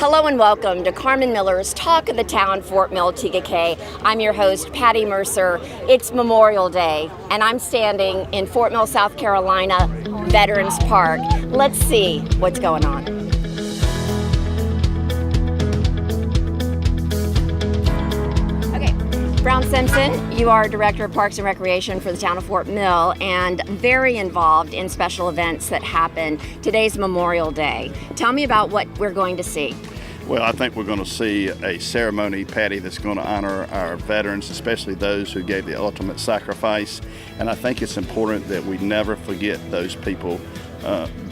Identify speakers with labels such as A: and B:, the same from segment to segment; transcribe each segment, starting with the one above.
A: Hello and welcome to Carmen Miller's Talk of the Town, Fort Mill, TKK. I'm your host, Patti Mercer. It's Memorial Day, and I'm standing in Fort Mill, South Carolina, Veterans Park. Let's see what's going on. Okay, Brown Simpson, you are Director of Parks and Recreation for the town of Fort Mill and very involved in special events that happen. Today's Memorial Day. Tell me about what we're going to see.
B: Well, I think we're going to see a ceremony, Patti, that's going to honor our veterans, especially those who gave the ultimate sacrifice. And I think it's important that we never forget those people.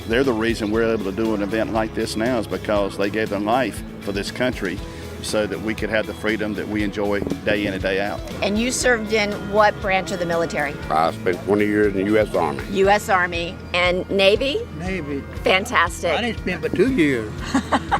B: They're the reason we're able to do an event like this now, is because they gave their life for this country so that we could have the freedom that we enjoy day in and day out.
A: And you served in what branch of the military?
C: I spent 20 years in the U.S. Army.
A: U.S. Army. And Navy?
D: Navy.
A: Fantastic.
D: I didn't spend but 2 years.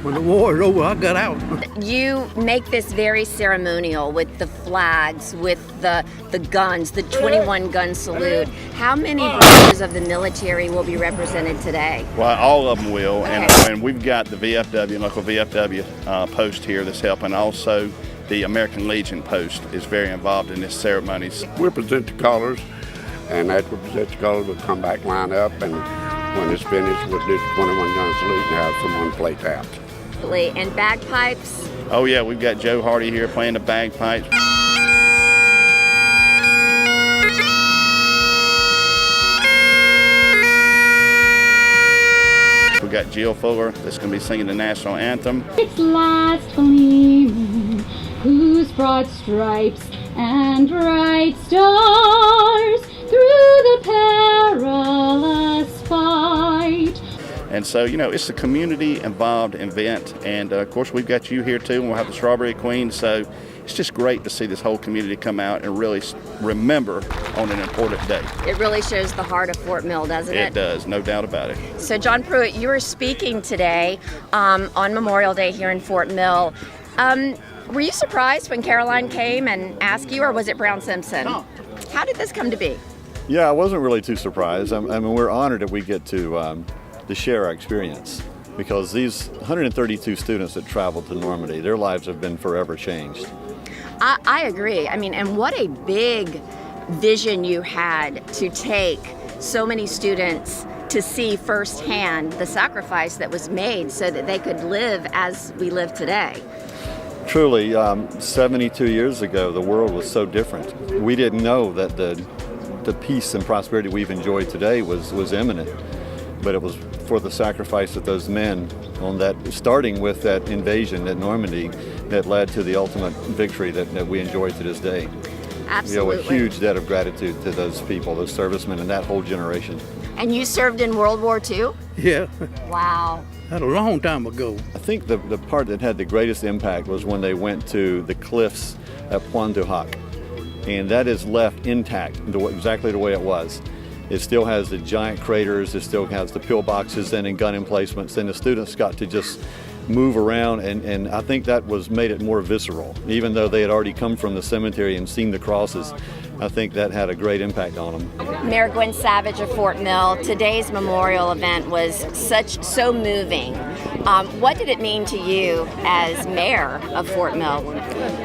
D: When the war is over, I got out.
A: You make this very ceremonial with the flags, with the guns, the 21 gun salute. How many branches of the military will be represented today?
B: Well, all of them will,
A: Okay.
B: and we've got the VFW, local VFW post here that's helping. Also, the American Legion post is very involved in this ceremonies.
C: We'll present the colors, and after we present the colors, we'll come back, line up, and when it's finished, we'll do the 21 gun salute and have someone play taps.
A: And bagpipes?
B: Oh yeah, we've got Joe Hardy here playing the bagpipes. We've got Jill Fuller that's going to be singing the national anthem.
E: Its last gleaming, whose broad stripes and bright stars through the perilous fight.
B: And so, you know, it's a community-involved event, and of course we've got you here too, and we'll have the Strawberry Queen, so it's just great to see this whole community come out and really remember on an important day.
A: It really shows the heart of Fort Mill, doesn't it?
B: It does, no doubt about it.
A: So John Pruitt, you were speaking today on Memorial Day here in Fort Mill. Were you surprised when Caroline came and asked you, or was it Brown Simpson?
D: No.
A: How did this come to be?
F: Yeah, I wasn't really too surprised. I mean, we're honored that we get to share our experience, because these 132 students that traveled to Normandy, their lives have been forever changed.
A: I agree. I mean, and what a big vision you had to take so many students to see firsthand the sacrifice that was made so that they could live as we live today.
F: Truly, 72 years ago, the world was so different. We didn't know that the peace and prosperity we've enjoyed today was imminent. But it was for the sacrifice of those men on that, starting with that invasion at Normandy, that led to the ultimate victory that we enjoy to this day.
A: Absolutely.
F: You know, a huge debt of gratitude to those people, those servicemen, and that whole generation.
A: And you served in World War II?
D: Yeah,
A: Wow.
D: that a long time ago.
F: I think the part that had the greatest impact was when they went to the cliffs at Pointe du Hoc, and that is left intact, exactly the way it was. It still has the giant craters, it still has the pillboxes and gun emplacements, and the students got to just move around, and I think that made it more visceral. Even though they had already come from the cemetery and seen the crosses, I think that had a great impact on them.
A: Mayor Guynn Savage of Fort Mill, today's memorial event was so moving. What did it mean to you as mayor of Fort Mill?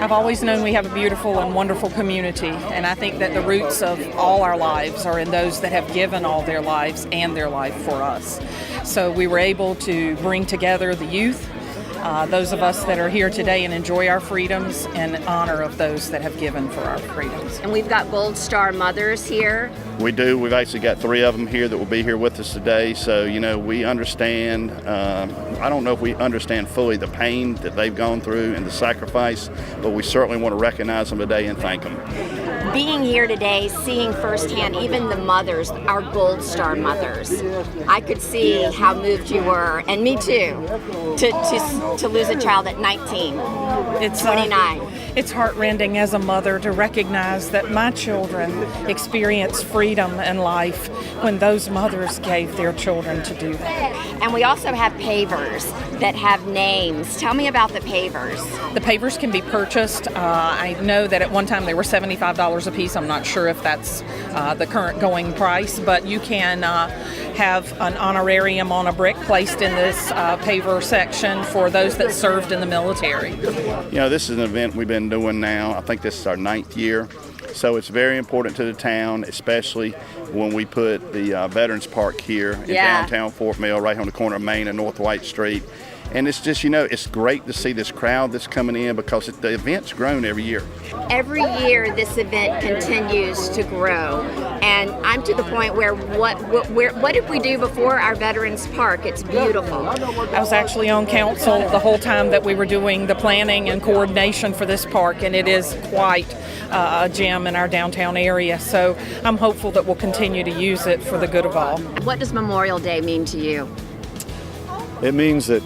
G: I've always known we have a beautiful and wonderful community, and I think that the roots of all our lives are in those that have given all their lives and their life for us. So we were able to bring together the youth, those of us that are here today and enjoy our freedoms, in honor of those that have given for our freedoms.
A: And we've got Gold Star mothers here.
B: We do. We've actually got 3 of them here that will be here with us today. So, you know, we understand, I don't know if we understand fully the pain that they've gone through and the sacrifice, but we certainly want to recognize them today and thank them.
A: Being here today, seeing firsthand, even the mothers, our Gold Star mothers, I could see how moved you were, and me too, to lose a child at 19,
G: It's
A: 29.
G: It's heartrending as a mother to recognize that my children experience freedom freedom in life when those mothers gave their children to do that.
A: And we also have pavers that have names. Tell me about the pavers.
G: The pavers can be purchased. I know that at one time they were $75 a piece. I'm not sure if that's the current going price, but you can have an honorarium on a brick placed in this paver section for those that served in the military.
B: You know, this is an event we've been doing now. I think this is our 9th year. So it's very important to the town, especially when we put the Veterans Park here in downtown Fort Mill, right on the corner of Main and North White Street. And it's just, you know, it's great to see this crowd that's coming in because the event's grown every year.
A: Every year this event continues to grow. And I'm to the point where what did we do before our Veterans Park? It's beautiful.
G: I was actually on council the whole time that we were doing the planning and coordination for this park, and it is quite a gem in our downtown area. So I'm hopeful that we'll continue to use it for the good of all.
A: What does Memorial Day mean to you?
F: It means that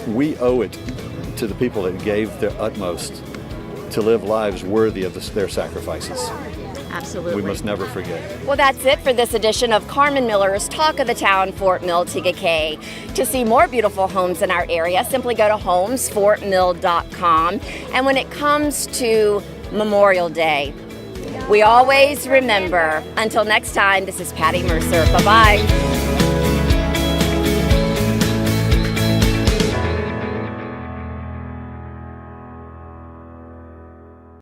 F: we owe it to the people that gave their utmost to live lives worthy of their sacrifices.
A: Absolutely.
F: We must never forget.
A: Well, that's it for this edition of Carmen Miller's Talk of the Town, Fort Mill, TGK. To see more beautiful homes in our area, simply go to homesfortmill.com. And when it comes to Memorial Day, we always remember. Until next time, this is Patti Mercer. Bye-bye.